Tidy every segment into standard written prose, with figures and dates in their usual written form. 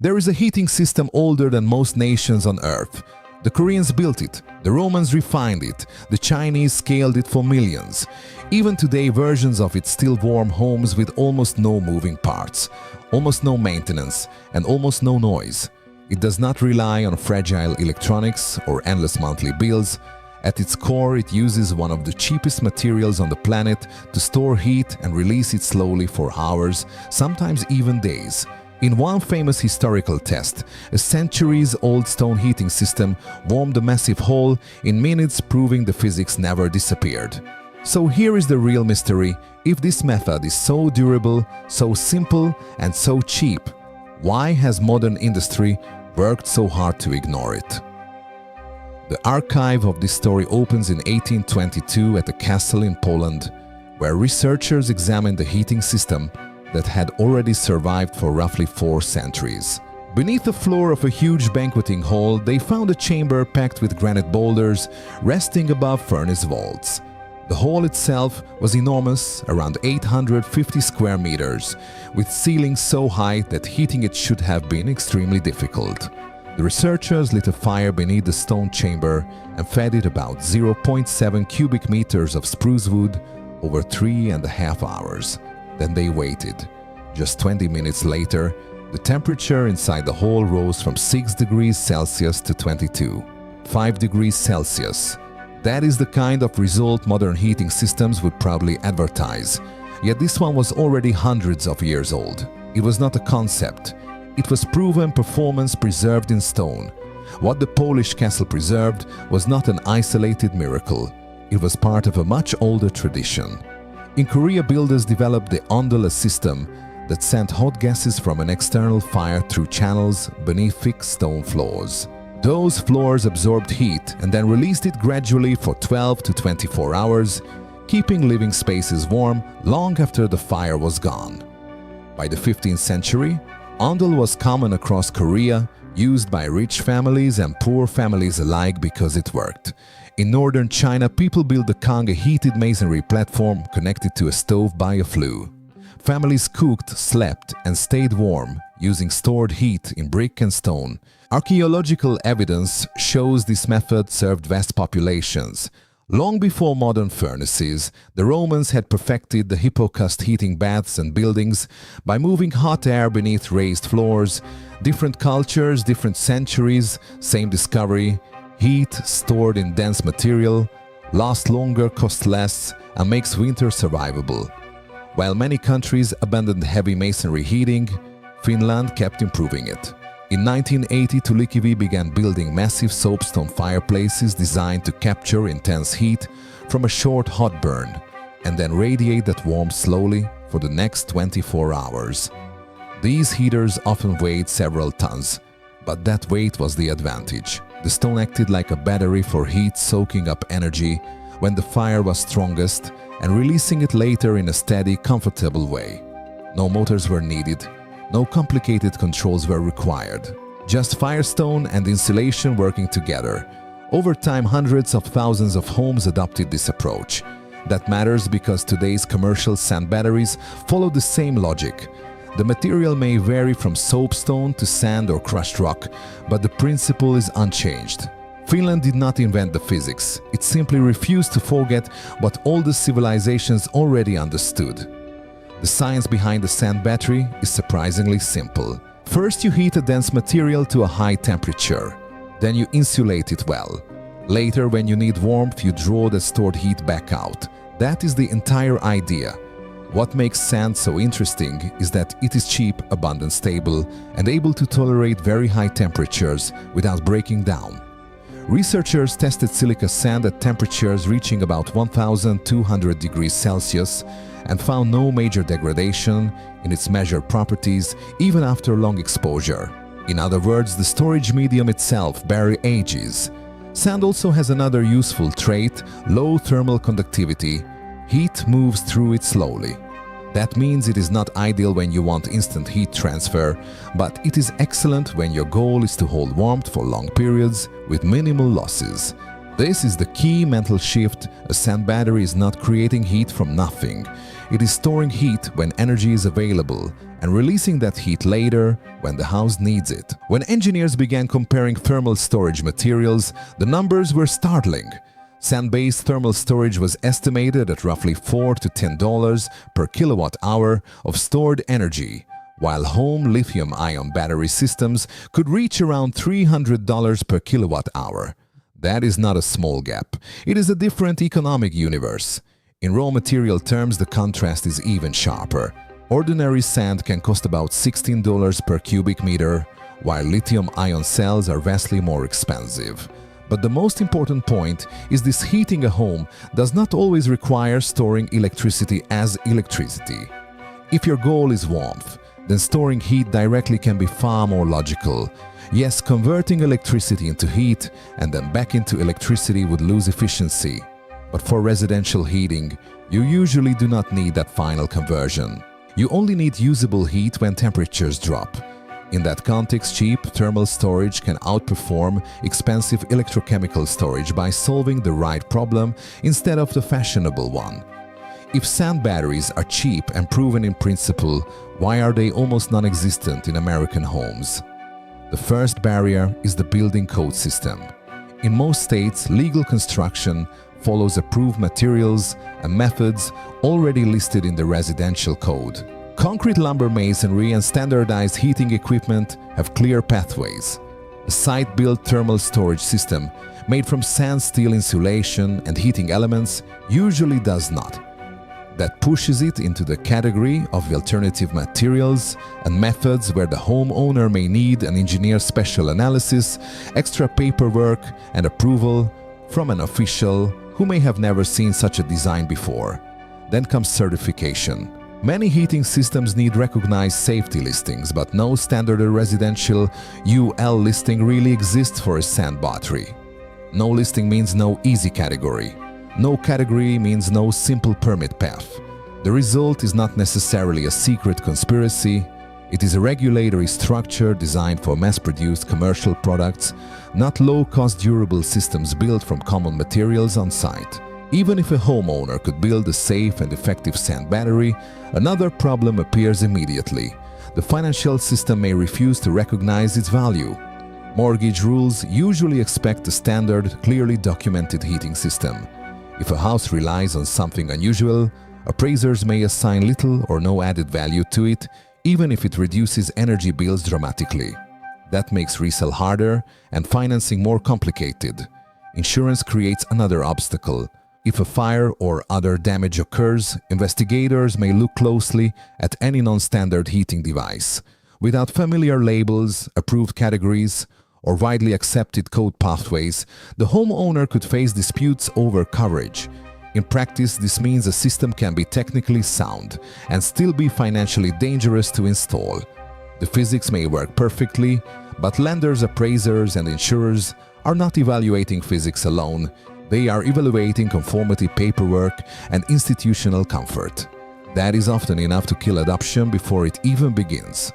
There is a heating system older than most nations on Earth. The Koreans built it, the Romans refined it, the Chinese scaled it for millions. Even today, versions of it still warm homes with almost no moving parts, almost no maintenance, and almost no noise. It does not rely on fragile electronics or endless monthly bills. At its core, it uses one of the cheapest materials on the planet to store heat and release it slowly for hours, sometimes even days. In one famous historical test, a centuries-old stone heating system warmed a massive hall in minutes, proving the physics never disappeared. So here is the real mystery. If this method is so durable, so simple, and so cheap, why has modern industry worked so hard to ignore it? The archive of this story opens in 1822 at a castle in Poland, where researchers examined the heating system that had already survived for roughly 4 centuries. Beneath the floor of a huge banqueting hall, they found a chamber packed with granite boulders resting above furnace vaults. The hall itself was enormous, around 850 square meters, with ceilings so high that heating it should have been extremely difficult. The researchers lit a fire beneath the stone chamber and fed it about 0.7 cubic meters of spruce wood over 3.5 hours. Then they waited. Just 20 minutes later, the temperature inside the hall rose from 6 degrees Celsius to 5 degrees Celsius. That is the kind of result modern heating systems would proudly advertise. Yet this one was already hundreds of years old. It was not a concept. It was proven performance preserved in stone. What the Polish castle preserved was not an isolated miracle. It was part of a much older tradition. In Korea, builders developed the ondol, a system that sent hot gases from an external fire through channels beneath thick stone floors. Those floors absorbed heat and then released it gradually for 12 to 24 hours, keeping living spaces warm long after the fire was gone. By the 15th century, ondol was common across Korea, used by rich families and poor families alike because it worked. In northern China, people built the Kang, a heated masonry platform connected to a stove by a flue. Families cooked, slept, and stayed warm using stored heat in brick and stone. Archaeological evidence shows this method served vast populations. Long before modern furnaces, the Romans had perfected the hypocausts heating baths and buildings by moving hot air beneath raised floors. Different cultures, different centuries, same discovery. Heat stored in dense material, lasts longer, costs less, and makes winter survivable. While many countries abandoned heavy masonry heating, Finland kept improving it. In 1980, Tulikivi began building massive soapstone fireplaces designed to capture intense heat from a short hot burn and then radiate that warmth slowly for the next 24 hours. These heaters often weighed several tons, but that weight was the advantage. The stone acted like a battery for heat, soaking up energy when the fire was strongest and releasing it later in a steady, comfortable way. No motors were needed, no complicated controls were required. Just firestone and insulation working together. Over time, hundreds of thousands of homes adopted this approach. That matters because today's commercial sand batteries follow the same logic. The material may vary from soapstone to sand or crushed rock, but the principle is unchanged. Finland did not invent the physics. It simply refused to forget what all the civilizations already understood. The science behind the sand battery is surprisingly simple. First, you heat a dense material to a high temperature. Then you insulate it well. Later, when you need warmth, you draw the stored heat back out. That is the entire idea. What makes sand so interesting is that it is cheap, abundant, stable, and able to tolerate very high temperatures without breaking down. Researchers tested silica sand at temperatures reaching about 1,200 degrees Celsius and found no major degradation in its measured properties even after long exposure. In other words, the storage medium itself barely ages. Sand also has another useful trait: low thermal conductivity. Heat moves through it slowly. That means it is not ideal when you want instant heat transfer, but it is excellent when your goal is to hold warmth for long periods with minimal losses. This is the key mental shift. A sand battery is not creating heat from nothing. It is storing heat when energy is available and releasing that heat later when the house needs it. When engineers began comparing thermal storage materials, the numbers were startling. Sand-based thermal storage was estimated at roughly $4 to $10 per kilowatt hour of stored energy, while home lithium-ion battery systems could reach around $300 per kilowatt hour. That is not a small gap. It is a different economic universe. In raw material terms, the contrast is even sharper. Ordinary sand can cost about $16 per cubic meter, while lithium-ion cells are vastly more expensive. But the most important point is this: heating a home does not always require storing electricity as electricity. If your goal is warmth, then storing heat directly can be far more logical. Yes, converting electricity into heat and then back into electricity would lose efficiency. But for residential heating, you usually do not need that final conversion. You only need usable heat when temperatures drop. In that context, cheap thermal storage can outperform expensive electrochemical storage by solving the right problem instead of the fashionable one. If sand batteries are cheap and proven in principle, why are they almost non-existent in American homes? The first barrier is the building code system. In most states, legal construction follows approved materials and methods already listed in the residential code. Concrete lumber masonry and standardized heating equipment have clear pathways. A site-built thermal storage system made from sand steel insulation and heating elements usually does not. That pushes it into the category of alternative materials and methods where the homeowner may need an engineer's special analysis, extra paperwork and approval from an official who may have never seen such a design before. Then comes certification. Many heating systems need recognized safety listings, but no standard residential UL listing really exists for a sand battery. No listing means no easy category. No category means no simple permit path. The result is not necessarily a secret conspiracy. It is a regulatory structure designed for mass-produced commercial products, not low-cost durable systems built from common materials on site. Even if a homeowner could build a safe and effective sand battery, another problem appears immediately. The financial system may refuse to recognize its value. Mortgage rules usually expect a standard, clearly documented heating system. If a house relies on something unusual, appraisers may assign little or no added value to it, even if it reduces energy bills dramatically. That makes resale harder and financing more complicated. Insurance creates another obstacle. If a fire or other damage occurs, investigators may look closely at any non-standard heating device. Without familiar labels, approved categories, or widely accepted code pathways, the homeowner could face disputes over coverage. In practice, this means a system can be technically sound and still be financially dangerous to install. The physics may work perfectly, but lenders, appraisers, and insurers are not evaluating physics alone. They are evaluating conformity paperwork and institutional comfort. That is often enough to kill adoption before it even begins.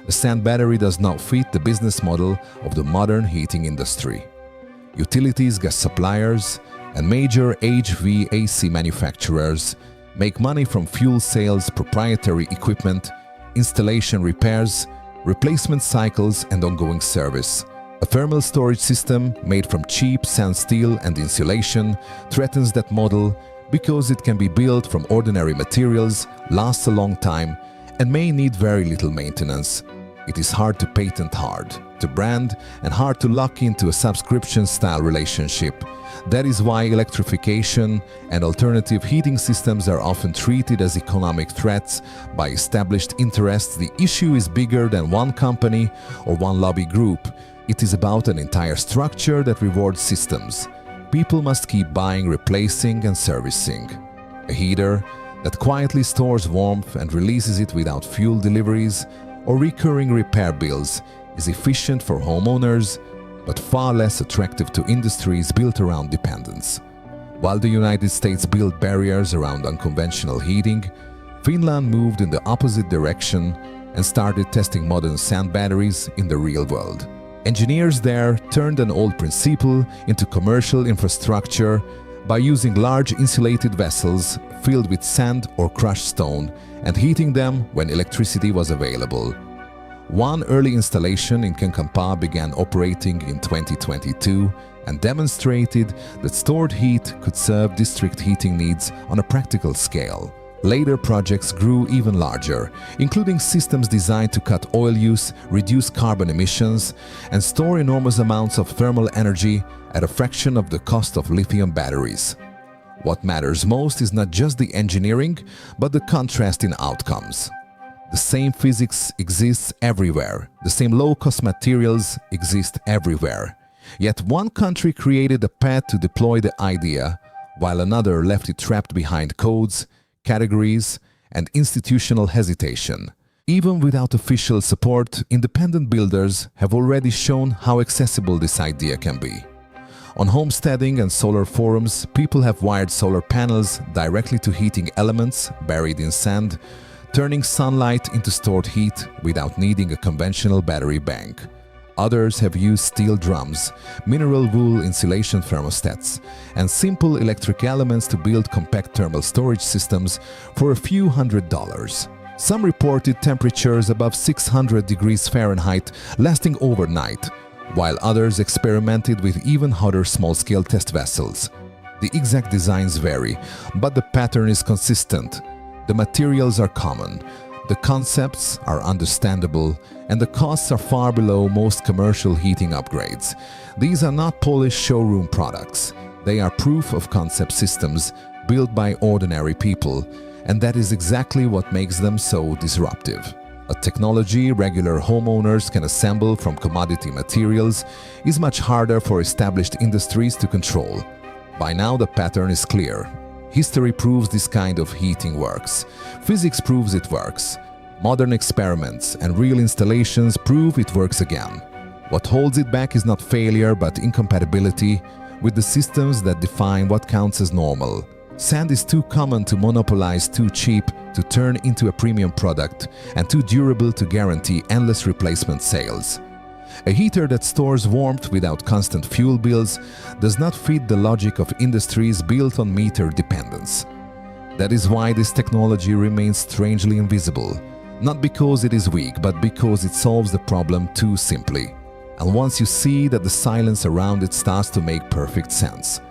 A sand battery does not fit the business model of the modern heating industry. Utilities, gas suppliers, and major HVAC manufacturers make money from fuel sales, proprietary equipment, installation repairs, replacement cycles, and ongoing service. A thermal storage system made from cheap sand steel and insulation threatens that model because it can be built from ordinary materials, lasts a long time, and may need very little maintenance. It is hard to patent, hard to brand, and hard to lock into a subscription-style relationship. That is why electrification and alternative heating systems are often treated as economic threats by established interests. The issue is bigger than one company or one lobby group. It is about an entire structure that rewards systems. People must keep buying, replacing, and servicing. A heater that quietly stores warmth and releases it without fuel deliveries or recurring repair bills is efficient for homeowners, but far less attractive to industries built around dependence. While the United States built barriers around unconventional heating, Finland moved in the opposite direction and started testing modern sand batteries in the real world. Engineers there turned an old principle into commercial infrastructure by using large insulated vessels filled with sand or crushed stone and heating them when electricity was available. One early installation in Kankampa began operating in 2022 and demonstrated that stored heat could serve district heating needs on a practical scale. Later projects grew even larger, including systems designed to cut oil use, reduce carbon emissions, and store enormous amounts of thermal energy at a fraction of the cost of lithium batteries. What matters most is not just the engineering, but the contrast in outcomes. The same physics exists everywhere. The same low-cost materials exist everywhere. Yet one country created a path to deploy the idea, while another left it trapped behind codes, categories, and institutional hesitation. Even without official support, independent builders have already shown how accessible this idea can be. On homesteading and solar forums, people have wired solar panels directly to heating elements buried in sand, turning sunlight into stored heat without needing a conventional battery bank. Others have used steel drums, mineral wool insulation thermostats, and simple electric elements to build compact thermal storage systems for a few $100s. Some reported temperatures above 600 degrees Fahrenheit lasting overnight, while others experimented with even hotter small-scale test vessels. The exact designs vary, but the pattern is consistent. The materials are common, the concepts are understandable, and the costs are far below most commercial heating upgrades. These are not polished showroom products. They are proof of concept systems built by ordinary people, and that is exactly what makes them so disruptive. A technology regular homeowners can assemble from commodity materials is much harder for established industries to control. By now the pattern is clear. History proves this kind of heating works. Physics proves it works. Modern experiments and real installations prove it works again. What holds it back is not failure but incompatibility with the systems that define what counts as normal. Sand is too common to monopolize, too cheap to turn into a premium product, and too durable to guarantee endless replacement sales. A heater that stores warmth without constant fuel bills does not fit the logic of industries built on meter dependence. That is why this technology remains strangely invisible, not because it is weak, but because it solves the problem too simply. And once you see that, the silence around it starts to make perfect sense.